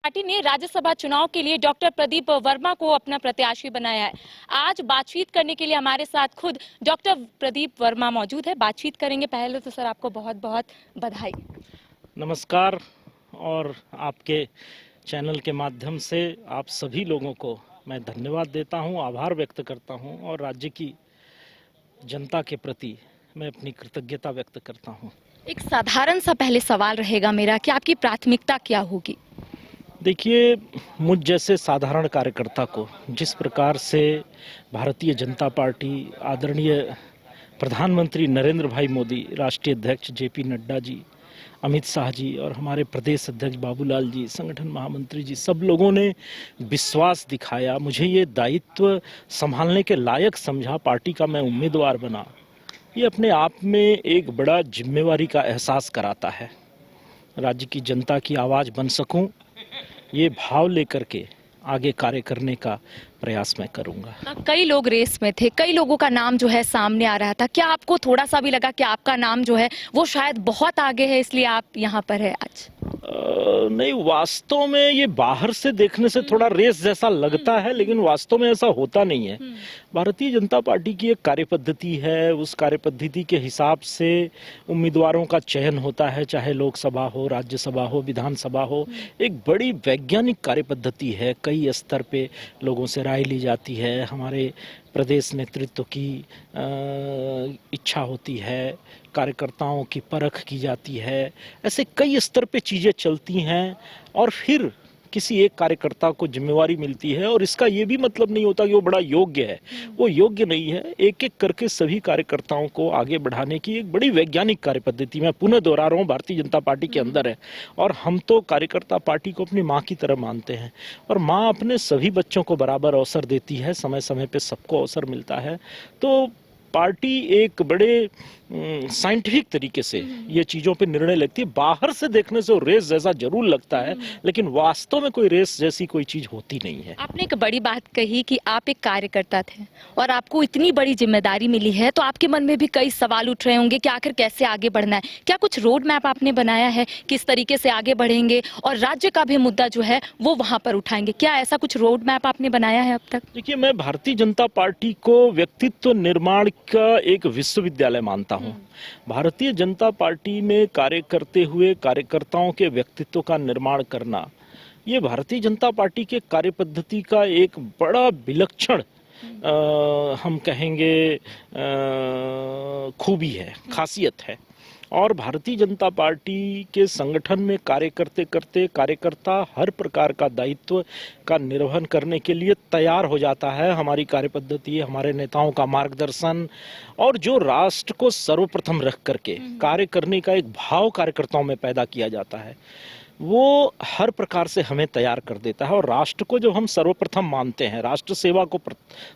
Party ने राज्यसभा चुनाव के लिए डॉक्टर प्रदीप वर्मा को अपना प्रत्याशी बनाया है। आज बातचीत करने के लिए हमारे साथ खुद डॉक्टर प्रदीप वर्मा मौजूद है। बातचीत करेंगे। पहले तो सर आपको बहुत बहुत बधाई। नमस्कार। और आपके चैनल के माध्यम से आप सभी लोगों को मैं धन्यवाद देता हूं, आभार व्यक्त करता हूं और राज्य की जनता के प्रति मैं अपनी कृतज्ञता व्यक्त करता हूं। एक साधारण सा पहले सवाल रहेगा मेरा कि आपकी प्राथमिकता क्या होगी? देखिए, मुझ जैसे साधारण कार्यकर्ता को जिस प्रकार से भारतीय जनता पार्टी, आदरणीय प्रधानमंत्री नरेंद्र भाई मोदी, राष्ट्रीय अध्यक्ष जेपी नड्डा जी, अमित शाह जी और हमारे प्रदेश अध्यक्ष बाबूलाल जी, संगठन महामंत्री जी, सब लोगों ने विश्वास दिखाया, मुझे ये दायित्व संभालने के लायक समझा, पार्टी का मैं उम्मीदवार बना, ये अपने आप में एक बड़ा जिम्मेवारी का एहसास कराता है। राज्य की जनता की आवाज़ बन सकूं, ये भाव लेकर के आगे कार्य करने का प्रयास मैं करूंगा। कई लोग रेस में थे, कई लोगों का नाम जो है सामने आ रहा था। क्या आपको थोड़ा सा भी लगा कि आपका नाम जो है वो शायद बहुत आगे है, इसलिए आप यहाँ पर है आज? नहीं, वास्तव में ये बाहर से देखने से थोड़ा रेस जैसा लगता है, लेकिन वास्तव में ऐसा होता नहीं है। भारतीय जनता पार्टी की एक कार्यपद्धति है, उस कार्यपद्धति के हिसाब से उम्मीदवारों का चयन होता है, चाहे लोकसभा हो, राज्यसभा हो, विधानसभा हो। एक बड़ी वैज्ञानिक कार्यपद्धति है, कई स्तर पे लोगों से राय ली जाती है, हमारे प्रदेश नेतृत्व की इच्छा होती है, कार्यकर्ताओं की परख की जाती है, ऐसे कई स्तर पे चीज़ें चलती हैं और फिर किसी एक कार्यकर्ता को जिम्मेवारी मिलती है। और इसका ये भी मतलब नहीं होता कि वो बड़ा योग्य है, वो योग्य नहीं है। एक एक करके सभी कार्यकर्ताओं को आगे बढ़ाने की एक बड़ी वैज्ञानिक कार्यपद्धति, मैं पुनः दोहरा रहा हूँ, भारतीय जनता पार्टी के अंदर है। और हम तो कार्यकर्ता पार्टी को अपनी माँ की तरह मानते हैं और माँ अपने सभी बच्चों को बराबर अवसर देती है, समय समय पे सबको अवसर मिलता है। तो पार्टी एक बड़े साइंटिफिक तरीके से ये चीज़ों पे निर्णय लेती है। बाहर से देखने से वो रेस जैसा जरूर लगता है, लेकिन वास्तव में कोई रेस जैसी कोई चीज़ होती नहीं है। आपने एक बड़ी बात कही कि आप एक कार्यकर्ता थे और आपको इतनी बड़ी जिम्मेदारी मिली है, तो आपके मन में भी कई सवाल उठ रहे होंगे कि आखिर कैसे आगे बढ़ना है। क्या कुछ रोड मैप आपने बनाया है, किस तरीके से आगे बढ़ेंगे और राज्य का भी मुद्दा जो है वो वहां पर उठाएंगे? क्या ऐसा कुछ रोड मैप आपने बनाया है अब तक? देखिए, मैं भारतीय जनता पार्टी को व्यक्तित्व निर्माण का एक विश्वविद्यालय मानता हूं। भारतीय जनता पार्टी में कार्य करते हुए कार्यकर्ताओं के व्यक्तित्व का निर्माण करना, ये भारतीय जनता पार्टी के कार्यपद्धति का एक बड़ा विलक्षण हम कहेंगे खूबी है, खासियत है। और भारतीय जनता पार्टी के संगठन में कार्य करते करते कार्यकर्ता हर प्रकार का दायित्व का निर्वहन करने के लिए तैयार हो जाता है। हमारी कार्यपद्धति, हमारे नेताओं का मार्गदर्शन और जो राष्ट्र को सर्वप्रथम रख करके कार्य करने का एक भाव कार्यकर्ताओं में पैदा किया जाता है, वो हर प्रकार से हमें तैयार कर देता है। और राष्ट्र को जब हम सर्वप्रथम मानते हैं, राष्ट्र सेवा को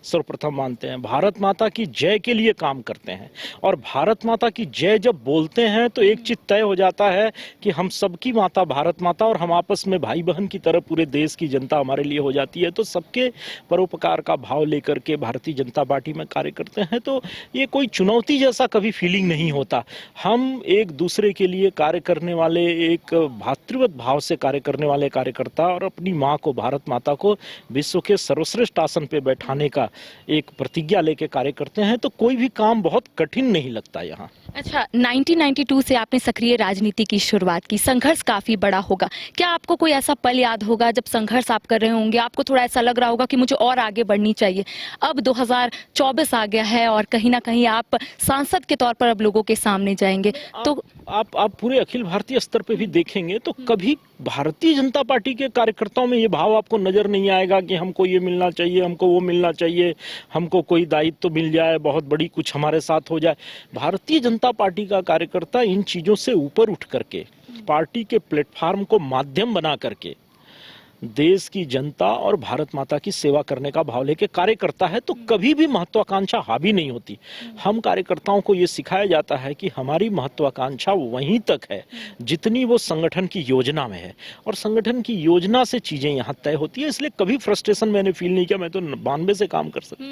सर्वप्रथम मानते हैं, भारत माता की जय के लिए काम करते हैं और भारत माता की जय जब बोलते हैं तो एक चीज तय हो जाता है कि हम सबकी माता भारत माता और हम आपस में भाई बहन की तरह पूरे देश की जनता हमारे लिए हो जाती है। तो सबके परोपकार का भाव लेकर के भारतीय जनता पार्टी में कार्य करते हैं। तो ये कोई चुनौती जैसा कभी फीलिंग नहीं होता। हम एक दूसरे के लिए कार्य करने वाले, एक भातृवत भाव से कार्य करने वाले कार्यकर्ता और अपनी माँ को, भारत माता को विश्व के सर्वश्रेष्ठ आसन पे बैठाने का एक प्रतिज्ञा लेके कार्य करते हैं। तो कोई भी काम बहुत कठिन नहीं लगता यहाँ। अच्छा, 1992 से आपने सक्रिय राजनीति की शुरुआत की, संघर्ष काफी बड़ा होगा। क्या आपको कोई ऐसा पल याद होगा जब संघर्ष आप कर रहे होंगे, आपको थोड़ा ऐसा लग रहा होगा कि मुझे और आगे बढ़नी चाहिए? अब 2024 आ गया है और कहीं ना कहीं आप सांसद के तौर पर अब लोगों के सामने जाएंगे, तो आप पूरे अखिल भारतीय स्तर पे भी देखेंगे तो कभी भारतीय जनता पार्टी के कार्यकर्ताओं में ये भाव आपको नजर नहीं आएगा कि हमको ये मिलना चाहिए, हमको वो मिलना चाहिए, हमको कोई दायित्व मिल जाए, बहुत बड़ी कुछ हमारे साथ हो जाए। भारतीय जनता पार्टी का कार्यकर्ता इन चीजों से ऊपर उठ करके, पार्टी के प्लेटफॉर्म को माध्यम बना करके देश की जनता और भारत माता की सेवा करने का भाव लेके कार्य करता है तो कभी भी महत्वाकांक्षा हावी नहीं होती। हम कार्यकर्ताओं को ये सिखाया जाता है कि हमारी महत्वाकांक्षा वहीं तक है जितनी वो संगठन की योजना में है, और संगठन की योजना से चीजें यहाँ तय होती है। इसलिए कभी फ्रस्ट्रेशन मैंने फील नहीं किया। मैं तो 92 से काम कर सकता,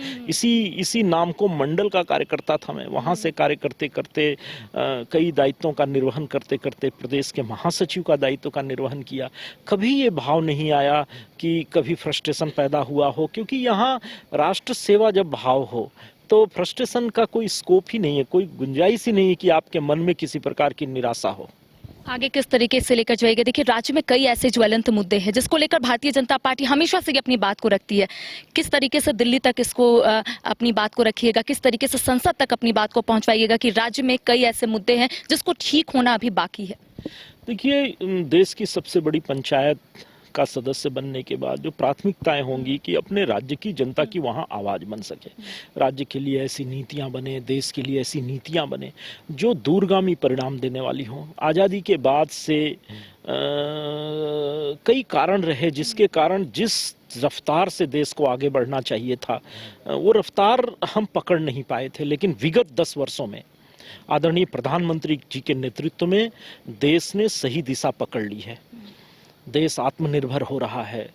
इसी नाम को मंडल का कार्यकर्ता था मैं। वहां से कार्य करते करते कई दायित्वों का निर्वहन करते करते प्रदेश के महासचिव का दायित्व का निर्वहन किया। कभी ये भाव नहीं आया कि कभी फ्रस्ट्रेशन पैदा हुआ हो, क्योंकि यहाँ राष्ट्र सेवा जब भाव हो तो फ्रस्ट्रेशन का कोई स्कोप ही नहीं है, कोई गुंजाइश ही नहीं है कि आपके मन में किसी प्रकार की निराशा हो। आगे किस तरीके से लेकर जाएगा? देखिए, राज्य में कई ऐसे ज्वलंत मुद्दे हैं जिसको लेकर भारतीय जनता पार्टी हमेशा से अपनी बात को रखती है। किस तरीके से दिल्ली तक इसको अपनी बात को रखिएगा, किस तरीके से संसद तक अपनी बात को पहुंचवाइएगा कि राज्य में कई ऐसे मुद्दे हैं जिसको ठीक होना अभी बाकी है? देखिए, देश की सबसे बड़ी पंचायत का सदस्य बनने के बाद जो प्राथमिकताएं होंगी कि अपने राज्य की जनता की वहां आवाज बन सके, राज्य के लिए ऐसी नीतियां बने, देश के लिए ऐसी नीतियां बने जो दूरगामी परिणाम देने वाली हों। आज़ादी के बाद से कई कारण रहे जिसके कारण जिस रफ्तार से देश को आगे बढ़ना चाहिए था वो रफ्तार हम पकड़ नहीं पाए थे। लेकिन विगत 10 वर्षों में आदरणीय प्रधानमंत्री जी के नेतृत्व में देश ने सही दिशा पकड़ ली है। देश आत्मनिर्भर हो रहा है।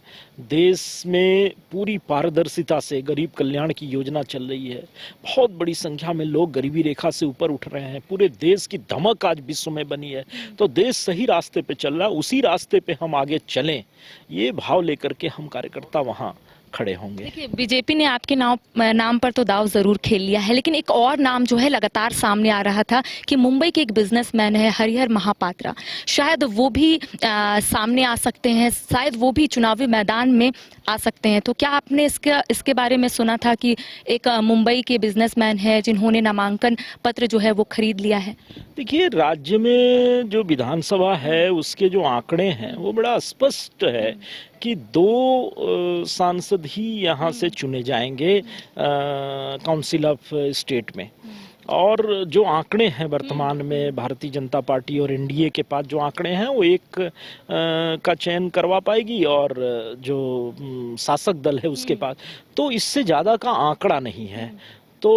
देश में पूरी पारदर्शिता से गरीब कल्याण की योजना चल रही है। बहुत बड़ी संख्या में लोग गरीबी रेखा से ऊपर उठ रहे हैं। पूरे देश की धमक आज विश्व में बनी है। तो देश सही रास्ते पे चल रहा है, उसी रास्ते पे हम आगे चलें, ये भाव लेकर के हम कार्यकर्ता वहाँ खड़े होंगे। देखिए, बीजेपी ने आपके नाम पर तो दाव जरूर खेल लिया है, लेकिन एक और नाम जो है लगातार सामने आ रहा था कि मुंबई के एक बिजनेसमैन है हरिहर महापात्रा, शायद वो भी सामने आ सकते हैं, शायद वो भी चुनावी मैदान में आ सकते हैं। तो क्या आपने इसके बारे में सुना था कि एक मुंबई के बिजनेसमैन है जिन्होंने नामांकन पत्र जो है वो खरीद लिया है? देखिए, राज्य में जो विधानसभा है उसके जो आंकड़े हैं वो बड़ा स्पष्ट है कि 2 सांसद ही यहाँ से चुने जाएंगे काउंसिल ऑफ स्टेट में। और जो आंकड़े हैं वर्तमान में भारतीय जनता पार्टी और एनडीए के पास जो आंकड़े हैं वो एक का चयन करवा पाएगी, और जो शासक दल है उसके पास तो इससे ज़्यादा का आंकड़ा नहीं है। तो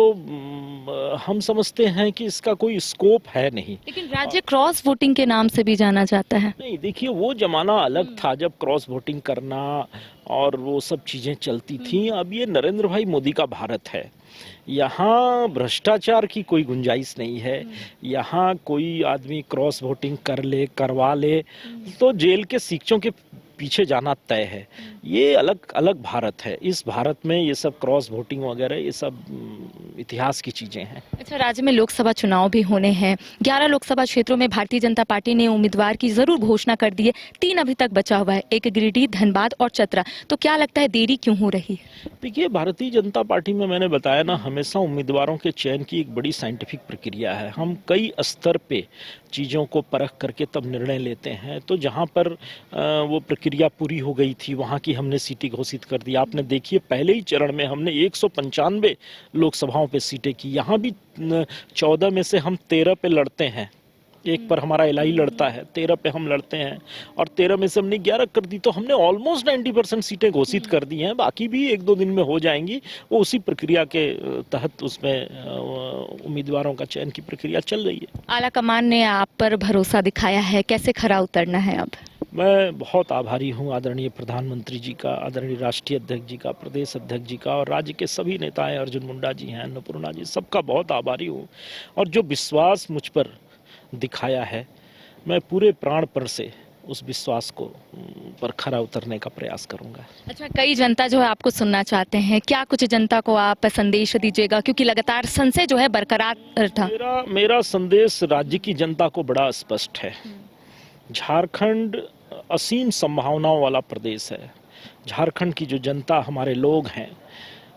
हम समझते हैं कि इसका कोई स्कोप है नहीं। लेकिन राज्य क्रॉस वोटिंग के नाम से भी जाना जाता है। नहीं, देखिए, वो जमाना अलग था जब क्रॉस वोटिंग करना और वो सब चीजें चलती थी। अब ये नरेंद्र भाई मोदी का भारत है। यहाँ भ्रष्टाचार की कोई गुंजाइश नहीं है। यहाँ कोई आदमी क्रॉस वोटिंग करवा ले तो जेल के शिक्षों के पीछे जाना तय है। ये अलग अलग भारत है। इस भारत में ये सब क्रॉस वोटिंग वगैरह ये सब इतिहास की चीजें हैं। अच्छा, राज्य में लोकसभा चुनाव भी होने हैं। 11 लोकसभा क्षेत्रों में भारतीय जनता पार्टी ने उम्मीदवार की जरूर घोषणा कर दी है। 3 अभी तक बचा हुआ है, एक गिरिडीह, धनबाद और चतरा। तो क्या लगता है देरी क्यों हो रही है? देखिए, भारतीय जनता पार्टी में मैंने बताया ना, हमेशा उम्मीदवारों के चयन की एक बड़ी साइंटिफिक प्रक्रिया है। हम कई स्तर पे चीज़ों को परख करके तब निर्णय लेते हैं। तो जहाँ पर वो प्रक्रिया पूरी हो गई थी वहाँ की हमने सीटें घोषित कर दी। आपने देखिए, पहले ही चरण में हमने 195 लोकसभाओं पे सीटें की। यहाँ भी 14 में से हम 13 पे लड़ते हैं। एक पर हमारा एलआई लड़ता है, 13 पे हम लड़ते हैं, और 13 में से हमने 11 कर दी। तो हमने ऑलमोस्ट 90% सीटें घोषित कर दी हैं। बाकी भी 1-2 दिन में हो जाएंगी। वो उसी प्रक्रिया के तहत उसमें उम्मीदवारों का चयन की प्रक्रिया चल रही है। आला कमान ने आप पर भरोसा दिखाया है, कैसे खरा उतरना है अब? मैं बहुत आभारी हूँ आदरणीय प्रधानमंत्री जी का, आदरणीय राष्ट्रीय अध्यक्ष जी का, प्रदेश अध्यक्ष जी का, और राज्य के सभी नेताएं, अर्जुन मुंडा जी हैं, अन्नपूर्णा जी, सबका बहुत आभारी हूँ। और जो विश्वास मुझ पर दिखाया है, मैं पूरे प्राणपण से उस विश्वास को पर खरा उतरने का प्रयास करूंगा। अच्छा, कई जनता जो है आपको सुनना चाहते हैं, क्या कुछ जनता को आप संदेश दीजिएगा, क्योंकि लगातार संशय जो है बरकरार था? मेरा संदेश राज्य की जनता को बड़ा स्पष्ट है। झारखंड असीम संभावनाओं वाला प्रदेश है। झारखंड की जो जनता, हमारे लोग हैं,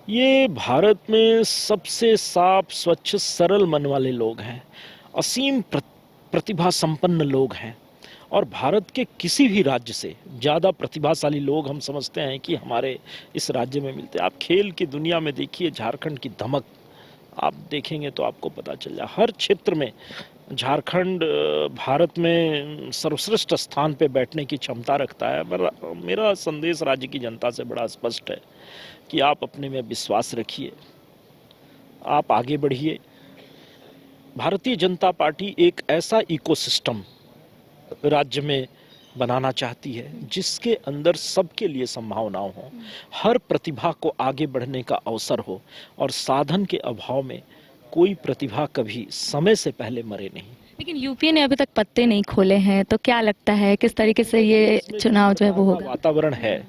ये भारत में सबसे साफ, स्वच्छ, सरल मन वाले लोग हैं। असीम प्रतिभा संपन्न लोग हैं, और भारत के किसी भी राज्य से ज़्यादा प्रतिभाशाली लोग हम समझते हैं कि हमारे इस राज्य में मिलते हैं। आप खेल की दुनिया में देखिए, झारखंड की धमक आप देखेंगे तो आपको पता चल जाए। हर क्षेत्र में झारखंड भारत में सर्वश्रेष्ठ स्थान पे बैठने की क्षमता रखता है। पर मेरा संदेश राज्य की जनता से बड़ा स्पष्ट है कि आप अपने में विश्वास रखिए, आप आगे बढ़िए। भारतीय जनता पार्टी एक ऐसा इकोसिस्टम राज्य में बनाना चाहती है जिसके अंदर सबके लिए संभावनाएं हो, हर प्रतिभा को आगे बढ़ने का अवसर हो और साधन के अभाव में कोई प्रतिभा कभी समय से पहले मरे नहीं। लेकिन यूपीए ने अभी तक पत्ते नहीं खोले हैं, तो क्या लगता है किस तरीके से ये चुनाव जो है वो होगा? वातावरण है,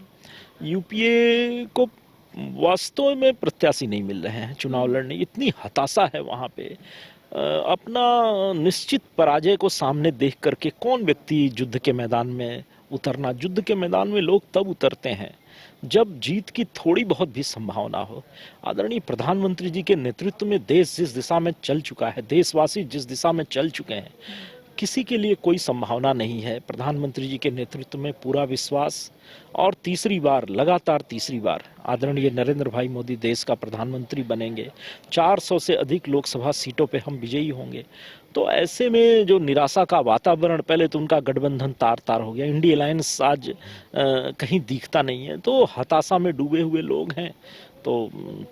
यूपीए को वास्तव में प्रत्याशी नहीं मिल रहे हैं चुनाव लड़ने, इतनी हताशा है वहाँ पे। अपना निश्चित पराजय को सामने देख करके कौन व्यक्ति युद्ध के मैदान में उतरना, युद्ध के मैदान में लोग तब उतरते हैं जब जीत की थोड़ी बहुत भी संभावना हो। आदरणीय प्रधानमंत्री जी के नेतृत्व में देश जिस दिशा में चल चुका है, देशवासी जिस दिशा में चल चुके हैं, किसी के लिए कोई संभावना नहीं है। प्रधानमंत्री जी के नेतृत्व में पूरा विश्वास और तीसरी बार, लगातार तीसरी बार आदरणीय नरेंद्र भाई मोदी देश का प्रधानमंत्री बनेंगे। 400 से अधिक लोकसभा सीटों पे हम विजयी होंगे। तो ऐसे में जो निराशा का वातावरण, पहले तो उनका गठबंधन तार तार हो गया, इंडिया अलायंस आज कहीं दिखता नहीं है, तो हताशा में डूबे हुए लोग हैं। तो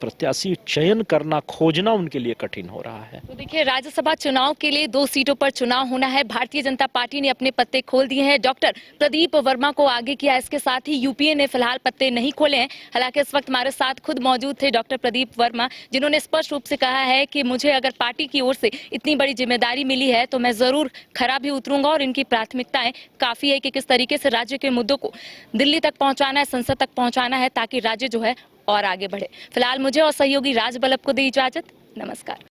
प्रत्याशी चयन करना, खोजना उनके लिए कठिन हो रहा है। तो देखिए, राज्यसभा चुनाव के लिए 2 सीटों पर चुनाव होना है। भारतीय जनता पार्टी ने अपने पत्ते खोल दिए हैं, डॉक्टर प्रदीप वर्मा को आगे किया। इसके साथ ही यूपीए ने फिलहाल पत्ते नहीं खोले हैं। हालांकि इस वक्त हमारे साथ खुद मौजूद थे डॉक्टर प्रदीप वर्मा, जिन्होंने स्पष्ट रूप से कहा है कि मुझे अगर पार्टी की ओर से इतनी बड़ी जिम्मेदारी मिली है तो मैं जरूर खरा भी उतरूंगा और इनकी प्राथमिकताएं काफी है कि किस तरीके से राज्य के मुद्दों को दिल्ली तक पहुंचाना है, संसद तक पहुंचाना है, ताकि राज्य जो है और आगे बढ़े। फिलहाल मुझे और सहयोगी राज बल्लभ को दी इजाजत। नमस्कार।